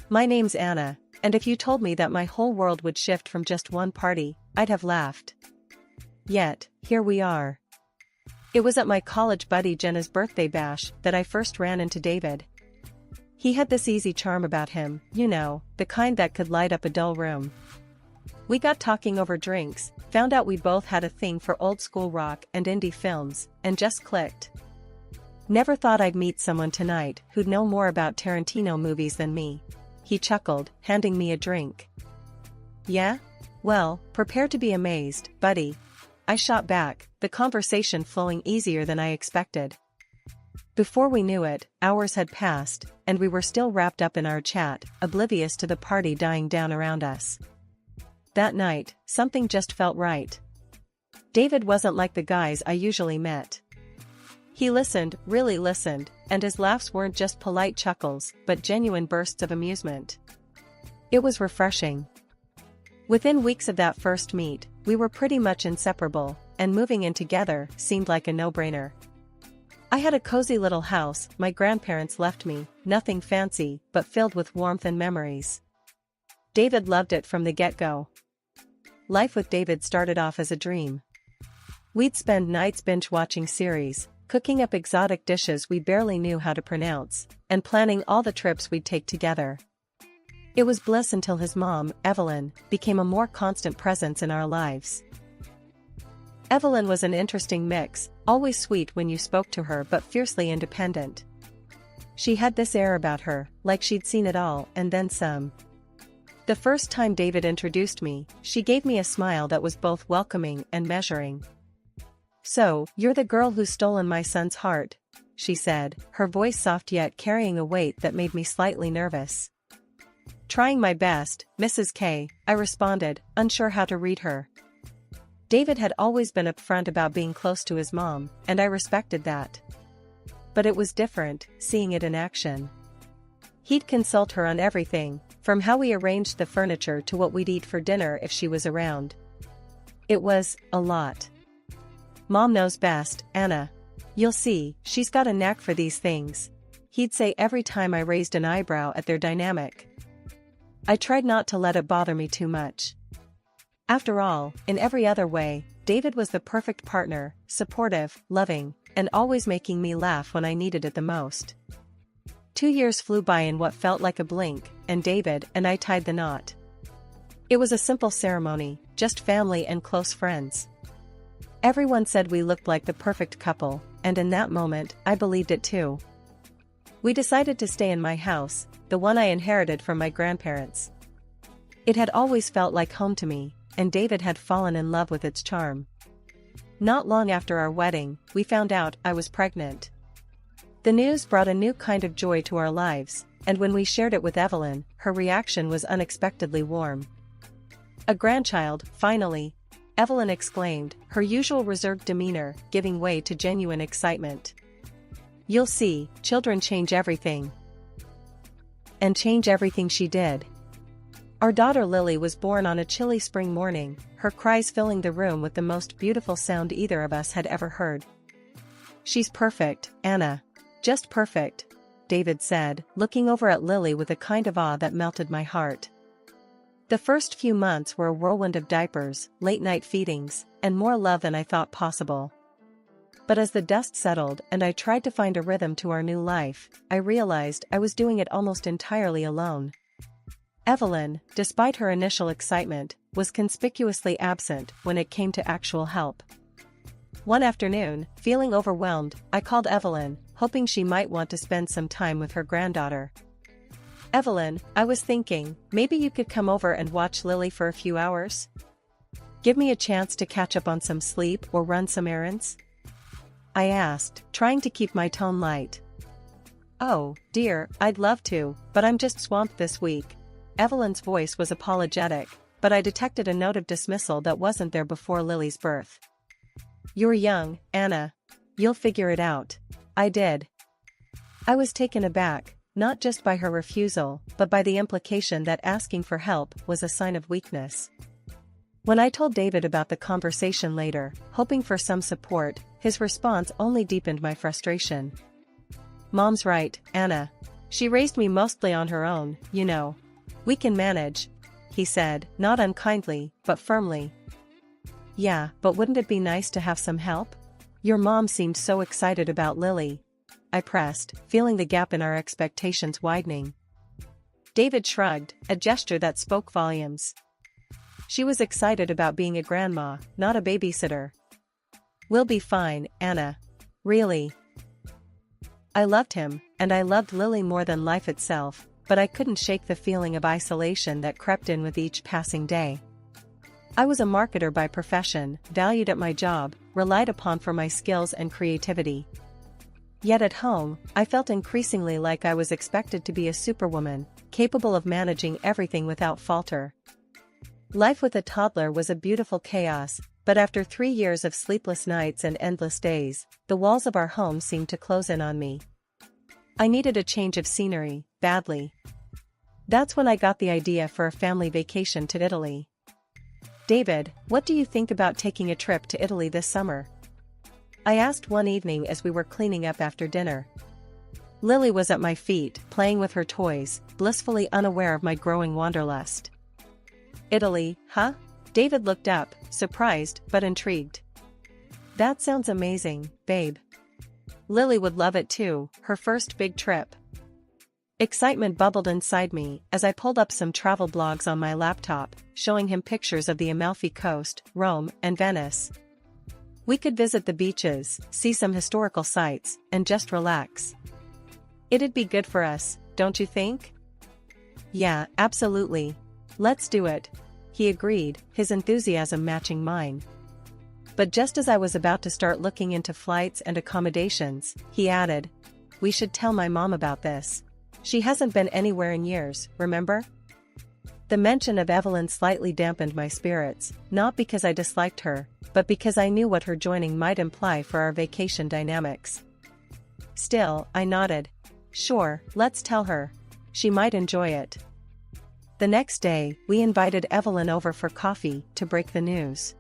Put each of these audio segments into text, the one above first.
My name's Anna, and if you told me that my whole world would shift from just one party, I'd have laughed. Yet, here we are. It was at my college buddy Jenna's birthday bash that I first ran into David. He had this easy charm about him, you know, the kind that could light up a dull room. We got talking over drinks, found out we both had a thing for old school rock and indie films, and just clicked. Never thought I'd meet someone tonight who'd know more about Tarantino movies than me. He chuckled, handing me a drink. Yeah? Well, prepare to be amazed, buddy. I shot back, the conversation flowing easier than I expected. Before we knew it, hours had passed, and we were still wrapped up in our chat, oblivious to the party dying down around us. That night, something just felt right. David wasn't like the guys I usually met. He listened, really listened, and his laughs weren't just polite chuckles, but genuine bursts of amusement. It was refreshing. Within weeks of that first meet, we were pretty much inseparable, and moving in together seemed like a no-brainer. I had a cozy little house my grandparents left me, nothing fancy, but filled with warmth and memories. David loved it from the get-go. Life with David started off as a dream. We'd spend nights binge-watching series, cooking up exotic dishes we barely knew how to pronounce, and planning all the trips we'd take together. It was bliss until his mom, Evelyn, became a more constant presence in our lives. Evelyn was an interesting mix, always sweet when you spoke to her but fiercely independent. She had this air about her, like she'd seen it all and then some. The first time David introduced me, she gave me a smile that was both welcoming and measuring. "So, you're the girl who's stolen my son's heart," she said, her voice soft yet carrying a weight that made me slightly nervous. "Trying my best, Mrs. K," I responded, unsure how to read her. David had always been upfront about being close to his mom, and I respected that. But it was different, seeing it in action. He'd consult her on everything, from how we arranged the furniture to what we'd eat for dinner if she was around. It was a lot. "Mom knows best, Anna. You'll see, she's got a knack for these things," he'd say every time I raised an eyebrow at their dynamic. I tried not to let it bother me too much. After all, in every other way, David was the perfect partner, supportive, loving, and always making me laugh when I needed it the most. 2 years flew by in what felt like a blink, and David and I tied the knot. It was a simple ceremony, just family and close friends. Everyone said we looked like the perfect couple, and in that moment, I believed it too. We decided to stay in my house, the one I inherited from my grandparents. It had always felt like home to me, and David had fallen in love with its charm. Not long after our wedding, we found out I was pregnant. The news brought a new kind of joy to our lives, and when we shared it with Evelyn, her reaction was unexpectedly warm. "A grandchild, finally," Evelyn exclaimed, her usual reserved demeanor giving way to genuine excitement. "You'll see, children change everything." And change everything she did. Our daughter Lily was born on a chilly spring morning, her cries filling the room with the most beautiful sound either of us had ever heard. "She's perfect, Anna. Just perfect," David said, looking over at Lily with a kind of awe that melted my heart. The first few months were a whirlwind of diapers, late-night feedings, and more love than I thought possible. But as the dust settled and I tried to find a rhythm to our new life, I realized I was doing it almost entirely alone. Evelyn, despite her initial excitement, was conspicuously absent when it came to actual help. One afternoon, feeling overwhelmed, I called Evelyn, hoping she might want to spend some time with her granddaughter. "Evelyn, I was thinking, maybe you could come over and watch Lily for a few hours? Give me a chance to catch up on some sleep or run some errands?" I asked, trying to keep my tone light. "Oh, dear, I'd love to, but I'm just swamped this week." Evelyn's voice was apologetic, but I detected a note of dismissal that wasn't there before Lily's birth. "You're young, Anna. You'll figure it out." I did. I was taken aback, not just by her refusal, but by the implication that asking for help was a sign of weakness. When I told David about the conversation later, hoping for some support, his response only deepened my frustration. "Mom's right, Anna. She raised me mostly on her own, you know. We can manage, he said, not unkindly, but firmly. Yeah, but wouldn't it be nice to have some help? Your mom seemed so excited about Lily, I pressed, feeling the gap in our expectations widening. David shrugged, a gesture that spoke volumes. She was excited about being a grandma, not a babysitter. We'll be fine, Anna. Really. I loved him, and I loved Lily more than life itself, but I couldn't shake the feeling of isolation that crept in with each passing day. I was a marketer by profession, valued at my job, relied upon for my skills and creativity. Yet at home, I felt increasingly like I was expected to be a superwoman, capable of managing everything without falter. Life with a toddler was a beautiful chaos, but after 3 years of sleepless nights and endless days, the walls of our home seemed to close in on me. I needed a change of scenery, badly. That's when I got the idea for a family vacation to Italy. David, what do you think about taking a trip to Italy this summer? I asked one evening as we were cleaning up after dinner. Lily was at my feet, playing with her toys, blissfully unaware of my growing wanderlust. Italy, huh? David looked up, surprised but intrigued. That sounds amazing, babe. Lily would love it too, her first big trip. Excitement bubbled inside me as I pulled up some travel blogs on my laptop, showing him pictures of the Amalfi Coast, Rome, and Venice. We could visit the beaches, see some historical sites, and just relax. It'd be good for us, don't you think? Yeah, absolutely. Let's do it. He agreed, his enthusiasm matching mine. But just as I was about to start looking into flights and accommodations, he added, "We should tell my mom about this. She hasn't been anywhere in years, remember?" The mention of Evelyn slightly dampened my spirits, not because I disliked her, but because I knew what her joining might imply for our vacation dynamics. Still, I nodded. Sure, let's tell her. She might enjoy it. The next day, we invited Evelyn over for coffee to break the news.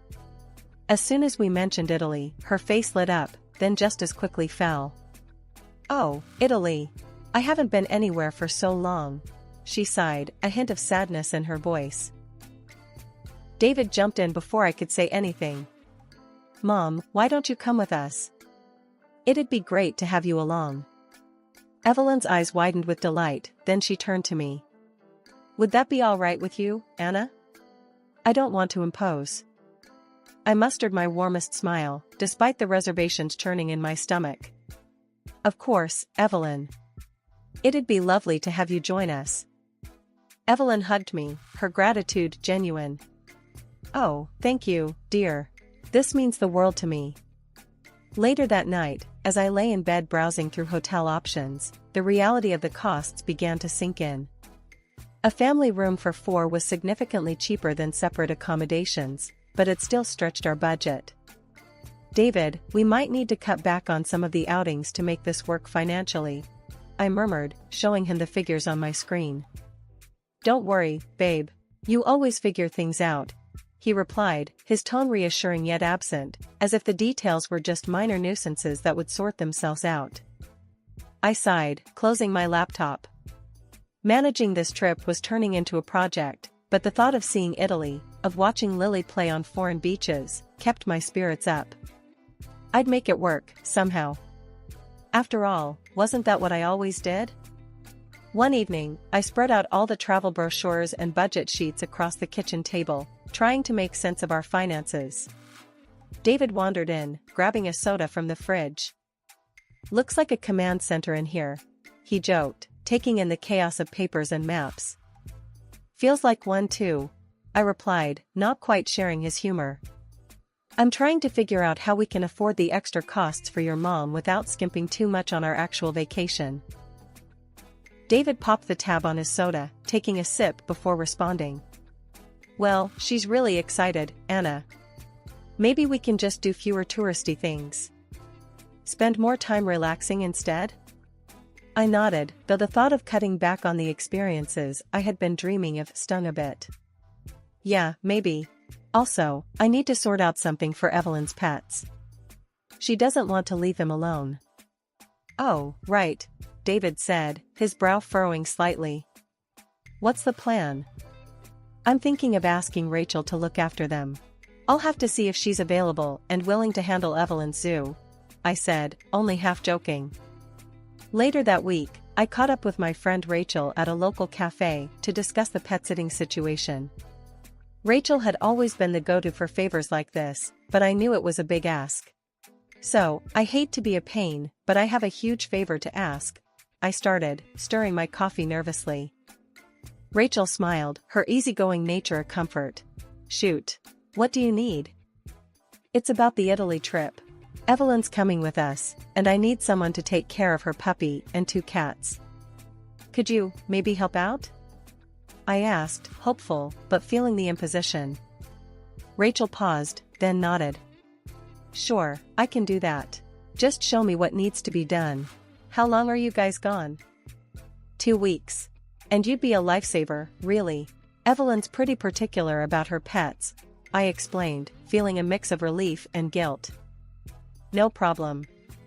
As soon as we mentioned Italy, her face lit up, then just as quickly fell. Oh, Italy. I haven't been anywhere for so long. She sighed, a hint of sadness in her voice. David jumped in before I could say anything. Mom, why don't you come with us? It'd be great to have you along. Evelyn's eyes widened with delight, then she turned to me. Would that be all right with you, Anna? I don't want to impose. I mustered my warmest smile, despite the reservations churning in my stomach. Of course, Evelyn. It'd be lovely to have you join us. Evelyn hugged me, her gratitude genuine. Oh, thank you, dear. This means the world to me. Later that night, as I lay in bed browsing through hotel options, the reality of the costs began to sink in. A family room for 4 was significantly cheaper than separate accommodations, but it still stretched our budget. David, we might need to cut back on some of the outings to make this work financially, I murmured, showing him the figures on my screen. Don't worry, babe. You always figure things out, he replied, his tone reassuring yet absent, as if the details were just minor nuisances that would sort themselves out. I sighed, closing my laptop. Managing this trip was turning into a project, but the thought of seeing Italy, of watching Lily play on foreign beaches, kept my spirits up. I'd make it work, somehow. After all, wasn't that what I always did? One evening, I spread out all the travel brochures and budget sheets across the kitchen table, trying to make sense of our finances. David wandered in, grabbing a soda from the fridge. Looks like a command center in here, he joked, taking in the chaos of papers and maps. Feels like one too, I replied, not quite sharing his humor. I'm trying to figure out how we can afford the extra costs for your mom without skimping too much on our actual vacation. David popped the tab on his soda, taking a sip before responding. Well, she's really excited, Anna. Maybe we can just do fewer touristy things. Spend more time relaxing instead? I nodded, though the thought of cutting back on the experiences I had been dreaming of stung a bit. Yeah, maybe. Also, I need to sort out something for Evelyn's pets. She doesn't want to leave them alone. Oh, right. David said, his brow furrowing slightly. What's the plan? I'm thinking of asking Rachel to look after them. I'll have to see if she's available and willing to handle Evelyn's zoo, I said, only half joking. Later that week, I caught up with my friend Rachel at a local cafe to discuss the pet-sitting situation. Rachel had always been the go-to for favors like this, but I knew it was a big ask. So, I hate to be a pain, but I have a huge favor to ask, I started, stirring my coffee nervously. Rachel smiled, her easygoing nature a comfort. Shoot. What do you need? It's about the Italy trip. Evelyn's coming with us, and I need someone to take care of her puppy and 2 cats. Could you, maybe help out? I asked, hopeful, but feeling the imposition. Rachel paused, then nodded. Sure, I can do that. Just show me what needs to be done. How long are you guys gone? 2 weeks. And you'd be a lifesaver, really. Evelyn's pretty particular about her pets, I explained, feeling a mix of relief and guilt. No problem.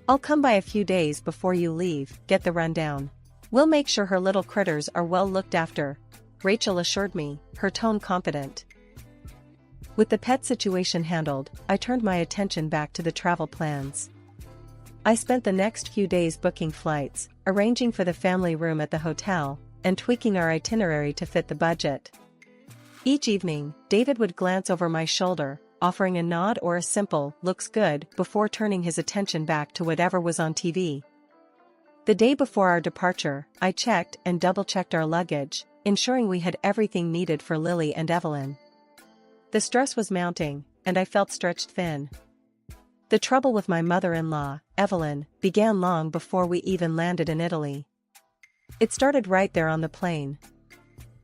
I'll come by a few days before you leave, get the rundown. We'll make sure her little critters are well looked after, Rachel assured me, her tone confident. With the pet situation handled, I turned my attention back to the travel plans. I spent the next few days booking flights, arranging for the family room at the hotel, and tweaking our itinerary to fit the budget. Each evening, David would glance over my shoulder, offering a nod or a simple, looks good, before turning his attention back to whatever was on TV. The day before our departure, I checked and double-checked our luggage, ensuring we had everything needed for Lily and Evelyn. The stress was mounting, and I felt stretched thin. The trouble with my mother-in-law, Evelyn, began long before we even landed in Italy. It started right there on the plane.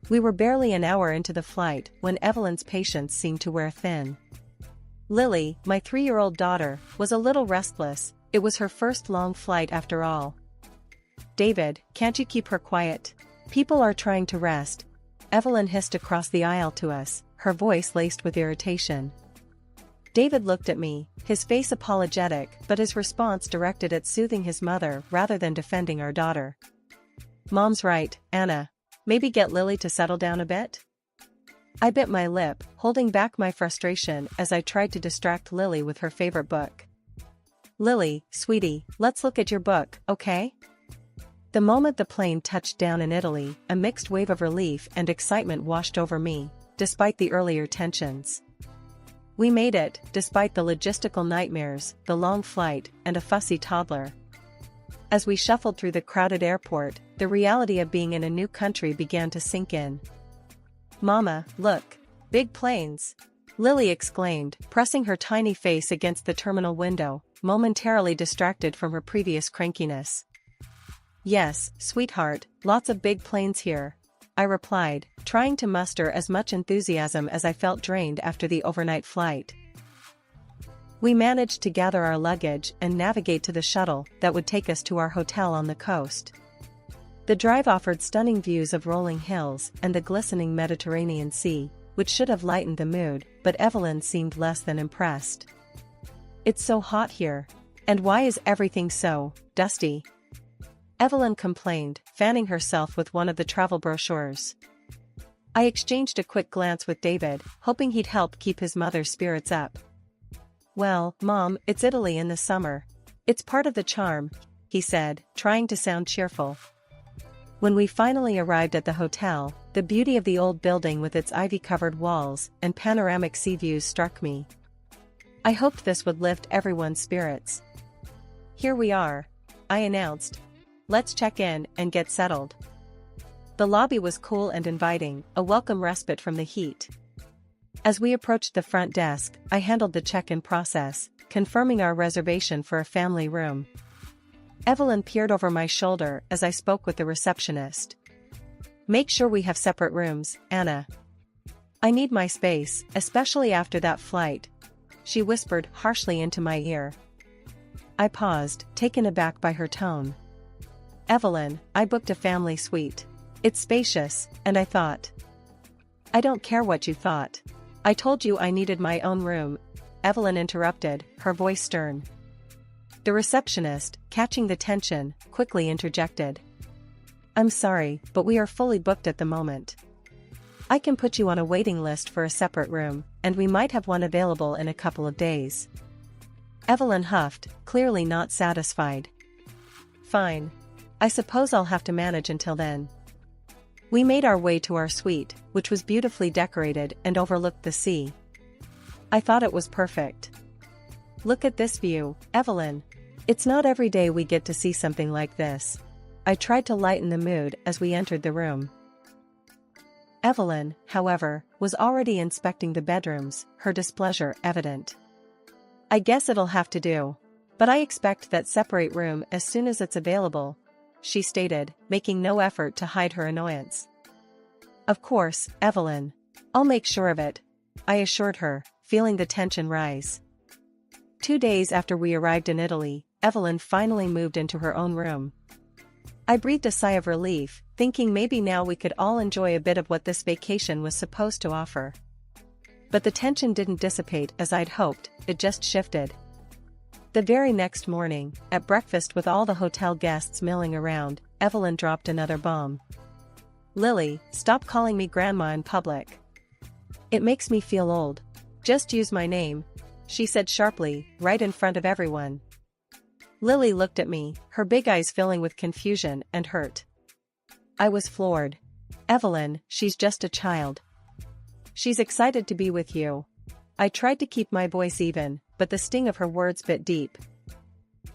We were barely an hour into the flight when Evelyn's patience seemed to wear thin. Lily, my 3-year-old daughter, was a little restless. It was her first long flight after all. David, can't you keep her quiet? People are trying to rest. Evelyn hissed across the aisle to us, her voice laced with irritation. David looked at me, his face apologetic, but his response directed at soothing his mother rather than defending our daughter. Mom's right, Anna. Maybe get Lily to settle down a bit? I bit my lip, holding back my frustration as I tried to distract Lily with her favorite book. Lily, sweetie, let's look at your book, okay? The moment the plane touched down in Italy, a mixed wave of relief and excitement washed over me, despite the earlier tensions. We made it, despite the logistical nightmares, the long flight, and a fussy toddler. As we shuffled through the crowded airport, the reality of being in a new country began to sink in. Mama, look. Big planes! Lily exclaimed, pressing her tiny face against the terminal window, momentarily distracted from her previous crankiness. Yes, sweetheart, lots of big planes here, I replied, trying to muster as much enthusiasm as I felt drained after the overnight flight. We managed to gather our luggage and navigate to the shuttle that would take us to our hotel on the coast. The drive offered stunning views of rolling hills and the glistening Mediterranean Sea, which should have lightened the mood, but Evelyn seemed less than impressed. It's so hot here. And why is everything so dusty? Evelyn complained, fanning herself with one of the travel brochures. I exchanged a quick glance with David, hoping he'd help keep his mother's spirits up. Well, Mom, it's Italy in the summer. It's part of the charm, he said, trying to sound cheerful. When we finally arrived at the hotel, the beauty of the old building with its ivy-covered walls and panoramic sea views struck me. I hoped this would lift everyone's spirits. Here we are, I announced. Let's check in and get settled. The lobby was cool and inviting, a welcome respite from the heat. As we approached the front desk, I handled the check-in process, confirming our reservation for a family room. Evelyn peered over my shoulder as I spoke with the receptionist. Make sure we have separate rooms, Anna. I need my space, especially after that flight, she whispered harshly into my ear. I paused, taken aback by her tone. Evelyn, I booked a family suite. It's spacious, and I thought. I don't care what you thought. I told you I needed my own room, Evelyn interrupted, her voice stern. The receptionist, catching the tension, quickly interjected. I'm sorry, but we are fully booked at the moment. I can put you on a waiting list for a separate room, and we might have one available in a couple of days. Evelyn huffed, clearly not satisfied. Fine. I suppose I'll have to manage until then. We made our way to our suite, which was beautifully decorated and overlooked the sea. I thought it was perfect. Look at this view, Evelyn. It's not every day we get to see something like this. I tried to lighten the mood as we entered the room. Evelyn, however, was already inspecting the bedrooms, her displeasure evident. I guess it'll have to do. But I expect that separate room as soon as it's available, she stated, making no effort to hide her annoyance. Of course, Evelyn. I'll make sure of it, I assured her, feeling the tension rise. 2 days after we arrived in Italy, Evelyn finally moved into her own room. I breathed a sigh of relief, thinking maybe now we could all enjoy a bit of what this vacation was supposed to offer. But the tension didn't dissipate as I'd hoped, it just shifted. The very next morning, at breakfast with all the hotel guests milling around, Evelyn dropped another bomb. Lily, stop calling me grandma in public. It makes me feel old. Just use my name, she said sharply, right in front of everyone. Lily looked at me, her big eyes filling with confusion and hurt. I was floored. Evelyn, she's just a child. She's excited to be with you. I tried to keep my voice even, but the sting of her words bit deep.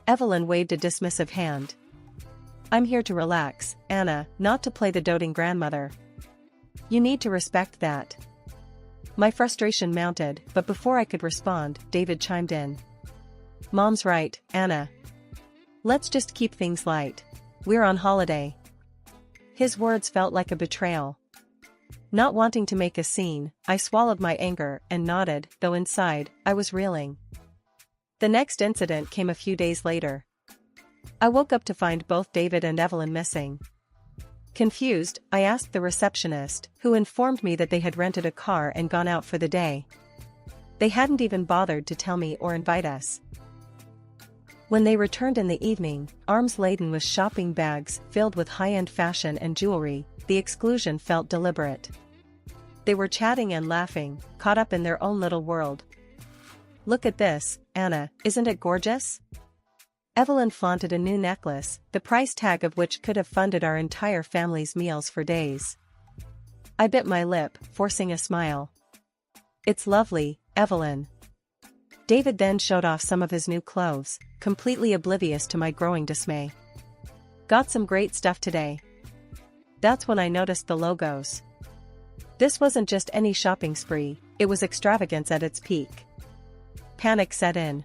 Evelyn waved a dismissive hand. I'm here to relax, Anna, not to play the doting grandmother. You need to respect that. My frustration mounted, but before I could respond, David chimed in. Mom's right, Anna. Let's just keep things light. We're on holiday. His words felt like a betrayal. Not wanting to make a scene, I swallowed my anger and nodded, though inside, I was reeling. The next incident came a few days later. I woke up to find both David and Evelyn missing. Confused, I asked the receptionist, who informed me that they had rented a car and gone out for the day. They hadn't even bothered to tell me or invite us. When they returned in the evening, arms laden with shopping bags filled with high-end fashion and jewelry, the exclusion felt deliberate. They were chatting and laughing, caught up in their own little world. Look at this, Anna, isn't it gorgeous? Evelyn flaunted a new necklace, the price tag of which could have funded our entire family's meals for days. I bit my lip, forcing a smile. It's lovely, Evelyn. David then showed off some of his new clothes, completely oblivious to my growing dismay. Got some great stuff today. That's when I noticed the logos. This wasn't just any shopping spree, it was extravagance at its peak. Panic set in.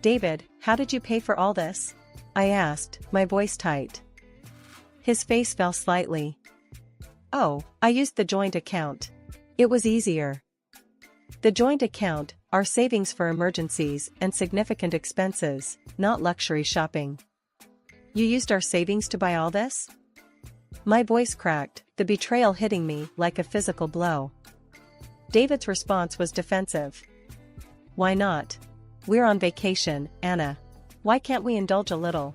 David, how did you pay for all this? I asked, my voice tight. His face fell slightly. Oh, I used the joint account. It was easier. The joint account, our savings for emergencies and significant expenses, not luxury shopping. You used our savings to buy all this? My voice cracked, the betrayal hitting me like a physical blow. David's response was defensive. Why not? We're on vacation, Anna. Why can't we indulge a little?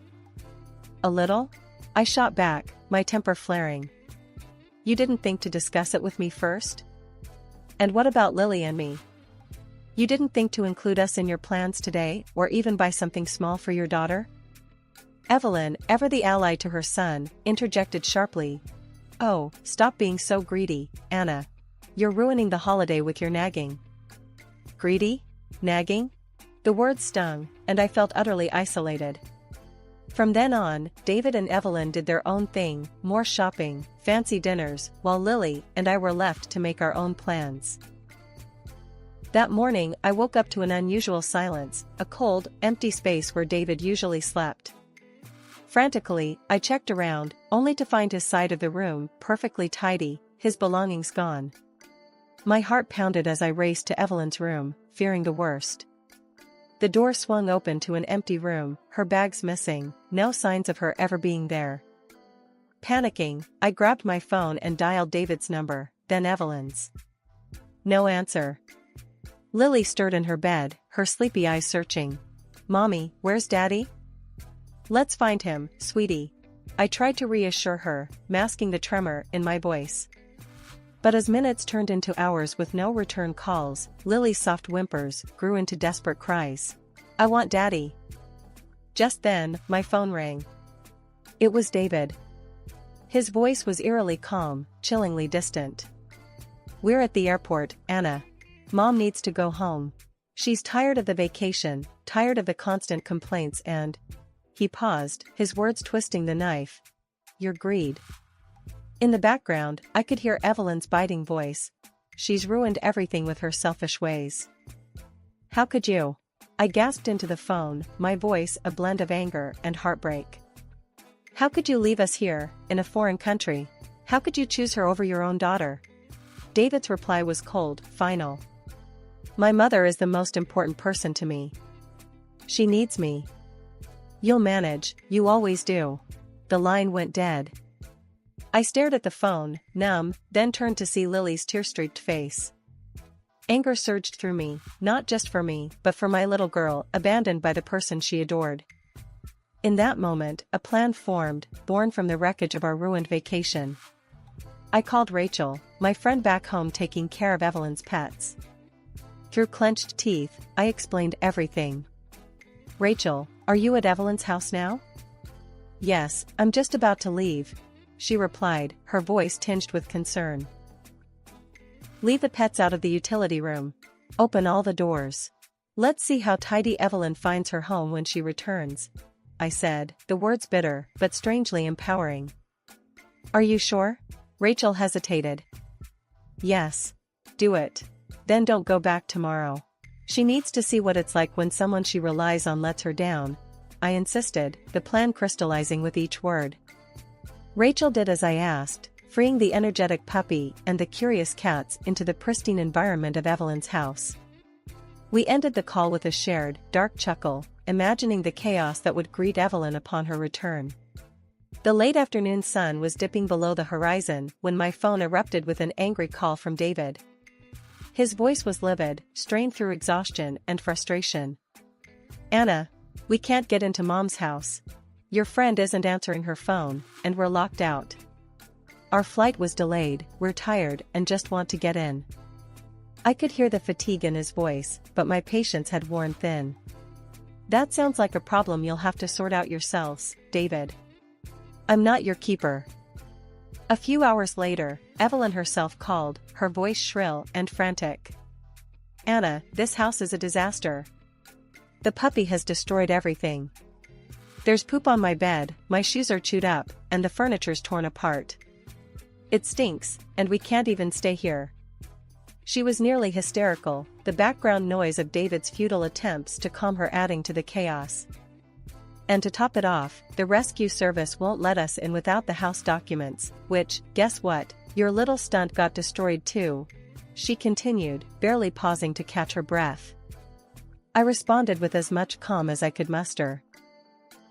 A little? I shot back, my temper flaring. You didn't think to discuss it with me first? And what about Lily and me? You didn't think to include us in your plans today, or even buy something small for your daughter? Evelyn, ever the ally to her son, interjected sharply. Oh, stop being so greedy, Anna. You're ruining the holiday with your nagging. Greedy? Nagging? The words stung, and I felt utterly isolated. From then on, David and Evelyn did their own thing, more shopping, fancy dinners, while Lily and I were left to make our own plans. That morning I woke up to an unusual silence, a cold, empty space where David usually slept. Frantically, I checked around, only to find his side of the room perfectly tidy, his belongings gone. My heart pounded as I raced to Evelyn's room, fearing the worst. The door swung open to an empty room, her bags missing, no signs of her ever being there. Panicking, I grabbed my phone and dialed David's number, then Evelyn's. No answer. Lily stirred in her bed, her sleepy eyes searching. Mommy, where's Daddy? Let's find him, sweetie. I tried to reassure her, masking the tremor in my voice. But as minutes turned into hours with no return calls, Lily's soft whimpers grew into desperate cries. I want Daddy. Just then, my phone rang. It was David. His voice was eerily calm, chillingly distant. We're at the airport, Anna. Mom needs to go home. She's tired of the vacation, tired of the constant complaints and... He paused, his words twisting the knife. Your greed. In the background, I could hear Evelyn's biting voice. She's ruined everything with her selfish ways. How could you? I gasped into the phone, my voice a blend of anger and heartbreak. How could you leave us here, in a foreign country? How could you choose her over your own daughter? David's reply was cold, final. My mother is the most important person to me. She needs me. You'll manage, you always do. The line went dead. I stared at the phone, numb, then turned to see Lily's tear-streaked face. Anger surged through me, not just for me, but for my little girl, abandoned by the person she adored. In that moment, a plan formed, born from the wreckage of our ruined vacation. I called Rachel, my friend back home taking care of Evelyn's pets. Through clenched teeth, I explained everything. Rachel, are you at Evelyn's house now? Yes, I'm just about to leave, she replied, her voice tinged with concern. Leave the pets out of the utility room. Open all the doors. Let's see how tidy Evelyn finds her home when she returns, I said, the words bitter, but strangely empowering. Are you sure? Rachel hesitated. Yes. Do it. Then don't go back tomorrow. She needs to see what it's like when someone she relies on lets her down, I insisted, the plan crystallizing with each word. Rachel did as I asked, freeing the energetic puppy and the curious cats into the pristine environment of Evelyn's house. We ended the call with a shared, dark chuckle, imagining the chaos that would greet Evelyn upon her return. The late afternoon sun was dipping below the horizon when my phone erupted with an angry call from David. His voice was livid, strained through exhaustion and frustration. Anna, we can't get into Mom's house. Your friend isn't answering her phone, and we're locked out. Our flight was delayed, we're tired and just want to get in. I could hear the fatigue in his voice, but my patience had worn thin. That sounds like a problem you'll have to sort out yourselves, David. I'm not your keeper. A few hours later, Evelyn herself called, her voice shrill and frantic. Anna, this house is a disaster. The puppy has destroyed everything. There's poop on my bed, my shoes are chewed up, and the furniture's torn apart. It stinks, and we can't even stay here. She was nearly hysterical, the background noise of David's futile attempts to calm her adding to the chaos. And to top it off, the rescue service won't let us in without the house documents, which, guess what, your little stunt got destroyed too, she continued, barely pausing to catch her breath. I responded with as much calm as I could muster.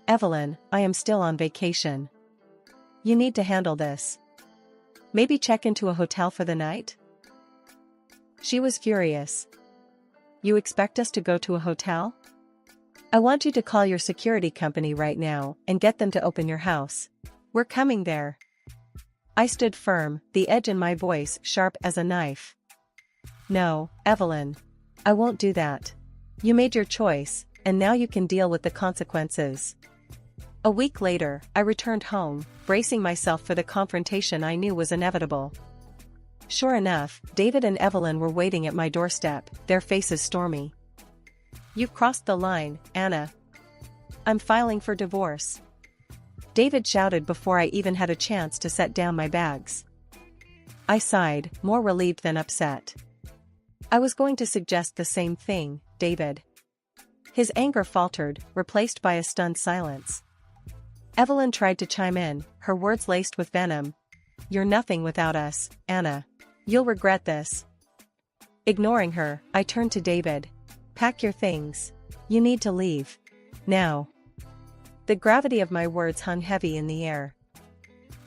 Evelyn, I am still on vacation. You need to handle this. Maybe check into a hotel for the night? She was furious. You expect us to go to a hotel? I want you to call your security company right now and get them to open your house. We're coming there. I stood firm, the edge in my voice sharp as a knife. No, Evelyn. I won't do that. You made your choice, and now you can deal with the consequences. A week later, I returned home, bracing myself for the confrontation I knew was inevitable. Sure enough, David and Evelyn were waiting at my doorstep, their faces stormy. You've crossed the line, Anna. I'm filing for divorce. David shouted before I even had a chance to set down my bags. I sighed, more relieved than upset. I was going to suggest the same thing, David. His anger faltered, replaced by a stunned silence. Evelyn tried to chime in, her words laced with venom. You're nothing without us, Anna. You'll regret this. Ignoring her, I turned to David. Pack your things. You need to leave. Now. The gravity of my words hung heavy in the air.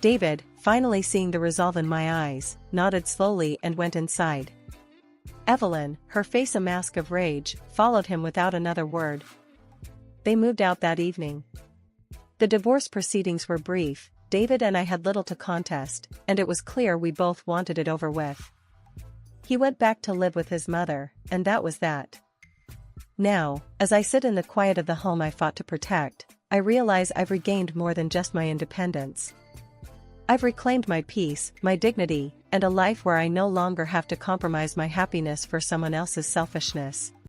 David, finally seeing the resolve in my eyes, nodded slowly and went inside. Evelyn, her face a mask of rage, followed him without another word. They moved out that evening. The divorce proceedings were brief. David and I had little to contest, and it was clear we both wanted it over with. He went back to live with his mother, and that was that. Now, as I sit in the quiet of the home I fought to protect, I realize I've regained more than just my independence. I've reclaimed my peace, my dignity, and a life where I no longer have to compromise my happiness for someone else's selfishness.